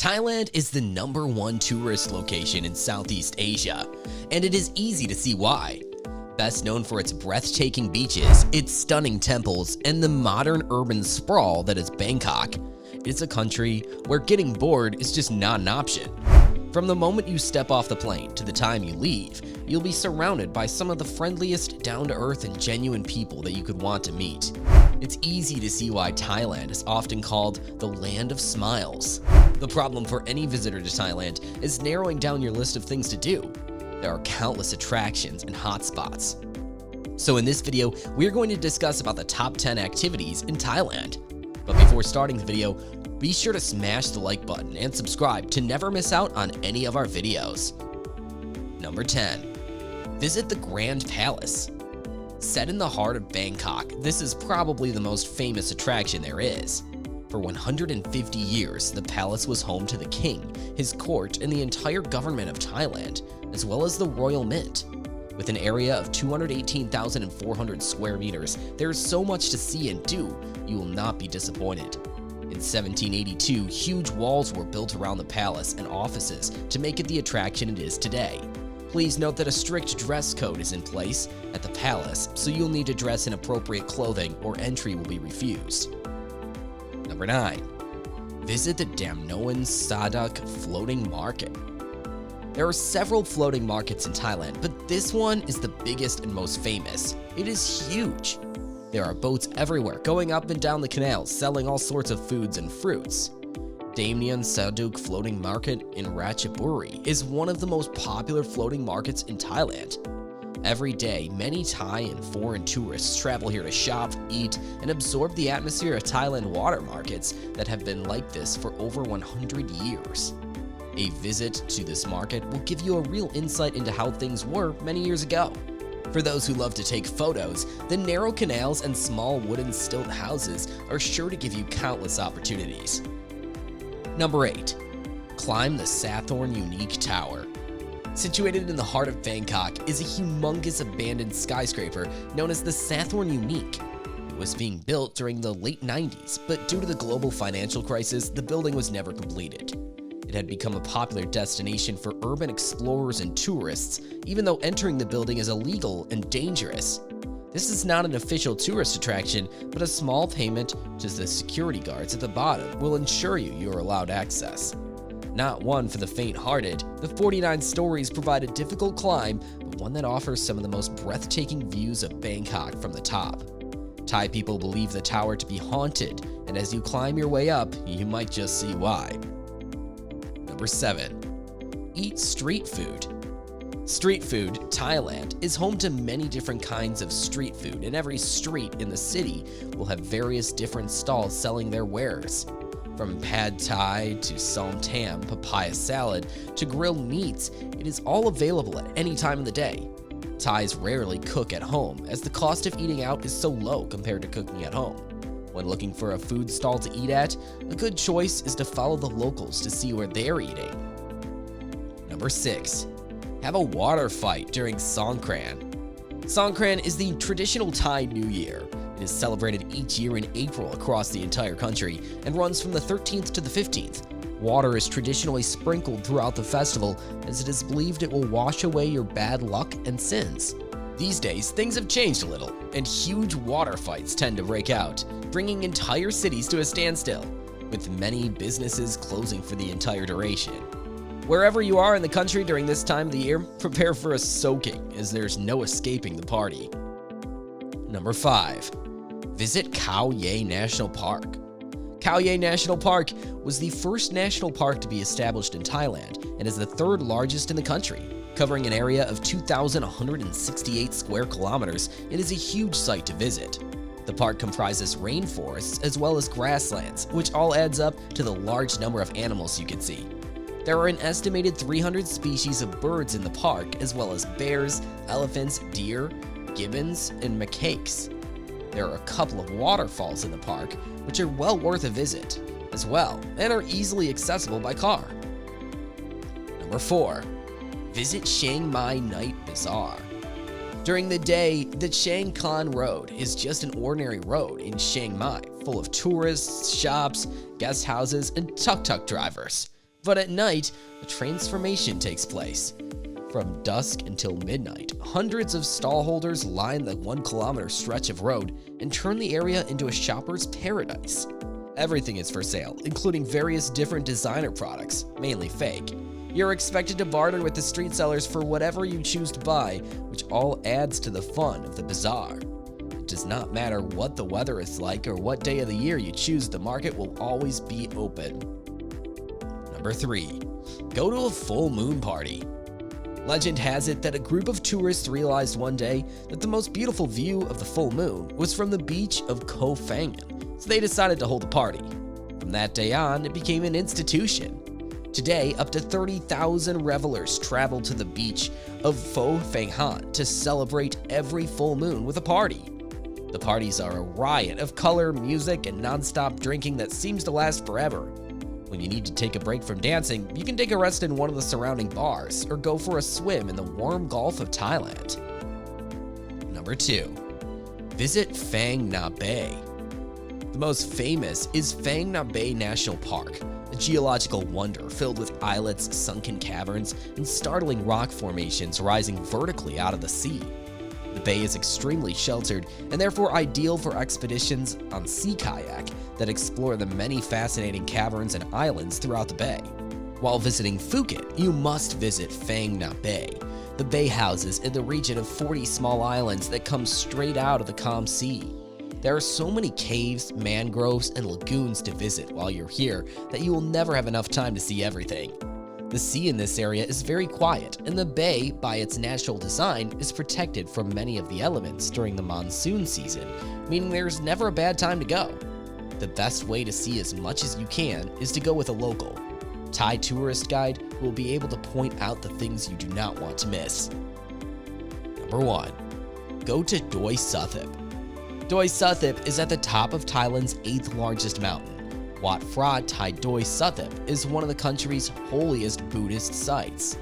Thailand is the #1 tourist location in Southeast Asia, and it is easy to see why. Best known for its breathtaking beaches, its stunning temples, and the modern urban sprawl that is Bangkok, it's a country where getting bored is just not an option. From the moment you step off the plane to the time you leave, you'll be surrounded by some of the friendliest, down-to-earth, and genuine people that you could want to meet. It's easy to see why Thailand is often called the land of smiles. The problem for any visitor to Thailand is narrowing down your list of things to do. There are countless attractions and hotspots. So in this video, we're going to discuss about the top 10 activities in Thailand. But before starting the video, be sure to smash the like button and subscribe to never miss out on any of our videos. Number 10. Visit the Grand Palace. Set in the heart of Bangkok, this is probably the most famous attraction there is. For 150 years, the palace was home to the king, his court, and the entire government of Thailand, as well as the royal mint. With an area of 218,400 square meters, there is so much to see and do, you will not be disappointed. In 1782, huge walls were built around the palace and offices to make it the attraction it is today. Please note that a strict dress code is in place at the palace, so you'll need to dress in appropriate clothing or entry will be refused. Number 9. Visit the Damnoen Sadak floating market. There are several floating markets in Thailand, but this one is the biggest and most famous. It is huge. There are boats everywhere going up and down the canals selling all sorts of foods and fruits. Damnoen Sadak floating market in Ratchaburi is one of the most popular floating markets in Thailand. Every day, many Thai and foreign tourists travel here to shop, eat, and absorb the atmosphere of Thailand water markets that have been like this for over 100 years. A visit to this market will give you a real insight into how things were many years ago. For those who love to take photos, the narrow canals and small wooden stilt houses are sure to give you countless opportunities. Number 8. Climb the Sathorn Tower. Situated in the heart of Bangkok is a humongous abandoned skyscraper known as the Sathorn Unique. It was being built during the late 90s, but due to the global financial crisis, the building was never completed. It had become a popular destination for urban explorers and tourists, even though entering the building is illegal and dangerous. This is not an official tourist attraction, but a small payment to the security guards at the bottom will ensure you are allowed access. Not one for the faint-hearted, the 49 stories provide a difficult climb, but one that offers some of the most breathtaking views of Bangkok from the top. Thai people believe the tower to be haunted, and as you climb your way up, you might just see why. Number 7. Eat street food. Street food, Thailand, is home to many different kinds of street food, and every street in the city will have various different stalls selling their wares. From pad thai to som tam, papaya salad, to grilled meats, it is all available at any time of the day. Thais rarely cook at home, as the cost of eating out is so low compared to cooking at home. When looking for a food stall to eat at, a good choice is to follow the locals to see where they're eating. Number 6. Have a water fight during Songkran. Songkran is the traditional Thai New Year. It is celebrated each year in April across the entire country and runs from the 13th to the 15th. Water is traditionally sprinkled throughout the festival as it is believed it will wash away your bad luck and sins. These days, things have changed a little, and huge water fights tend to break out, bringing entire cities to a standstill, with many businesses closing for the entire duration. Wherever you are in the country during this time of the year, prepare for a soaking, as there's no escaping the party. Number 5. Visit Khao National Park. Khao National Park was the first national park to be established in Thailand and is the third largest in the country. Covering an area of 2,168 square kilometers, it is a huge site to visit. The park comprises rainforests as well as grasslands, which all adds up to the large number of animals you can see. There are an estimated 300 species of birds in the park, as well as bears, elephants, deer, gibbons, and macaques. There are a couple of waterfalls in the park, which are well worth a visit as well, and are easily accessible by car. Number 4. Visit Chiang Mai Night Bazaar. During the day, the Chiang Khan Road is just an ordinary road in Chiang Mai, full of tourists, shops, guest houses, and tuk-tuk drivers. But at night, a transformation takes place. From dusk until midnight, hundreds of stallholders line the 1 kilometer stretch of road and turn the area into a shopper's paradise. Everything is for sale, including various different designer products, mainly fake. You're expected to barter with the street sellers for whatever you choose to buy, which all adds to the fun of the bazaar. It does not matter what the weather is like or what day of the year you choose, the market will always be open. Number 3. Go to a full moon party. Legend has it that a group of tourists realized one day that the most beautiful view of the full moon was from the beach of Khao, so they decided to hold a party. From that day on, it became an institution. Today, up to 30,000 revelers travel to the beach of Pho Phang Han to celebrate every full moon with a party. The parties are a riot of color, music, and non-stop drinking that seems to last forever. When you need to take a break from dancing, you can take a rest in one of the surrounding bars or go for a swim in the warm Gulf of Thailand. Number 2. Visit Fang Na Bay. The most famous is Fang Na Bay National Park, a geological wonder filled with islets, sunken caverns, and startling rock formations rising vertically out of the sea. The bay is extremely sheltered and therefore ideal for expeditions on sea kayak that explore the many fascinating caverns and islands throughout the bay. While visiting Phuket, you must visit Fang Na Bay. The bay houses in the region of 40 small islands that come straight out of the calm sea. There are so many caves, mangroves, and lagoons to visit while you're here that you will never have enough time to see everything. The sea in this area is very quiet, and the bay, by its natural design, is protected from many of the elements during the monsoon season, meaning there's never a bad time to go. The best way to see as much as you can is to go with a local Thai tourist guide who will be able to point out the things you do not want to miss. Number 1. Go to Doi Suthep. Doi Suthep is at the top of Thailand's 8th largest mountain. Wat Phra Thai Doi Suthep is one of the country's holiest Buddhist sites.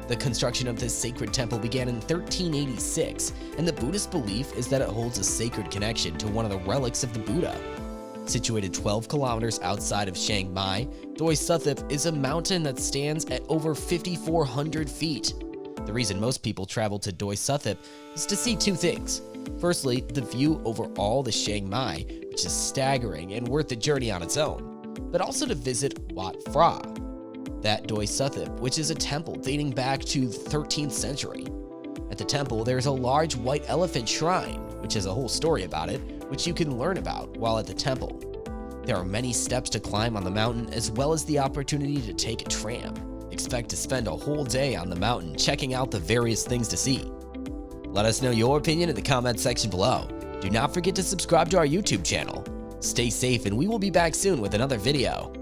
The construction of this sacred temple began in 1386, and the Buddhist belief is that it holds a sacred connection to one of the relics of the Buddha. Situated 12 kilometers outside of Chiang Mai, Doi Suthep is a mountain that stands at over 5,400 feet. The reason most people travel to Doi Suthep is to see 2 things. Firstly, the view over all the Chiang Mai, which is staggering and worth the journey on its own, but also to visit Wat Phra, that Doi Suthep, which is a temple dating back to the 13th century. At the temple, there is a large white elephant shrine, which has a whole story about it, which you can learn about while at the temple. There are many steps to climb on the mountain, as well as the opportunity to take a tram. Expect to spend a whole day on the mountain checking out the various things to see. Let us know your opinion in the comment section below. Do not forget to subscribe to our YouTube channel. Stay safe, and we will be back soon with another video.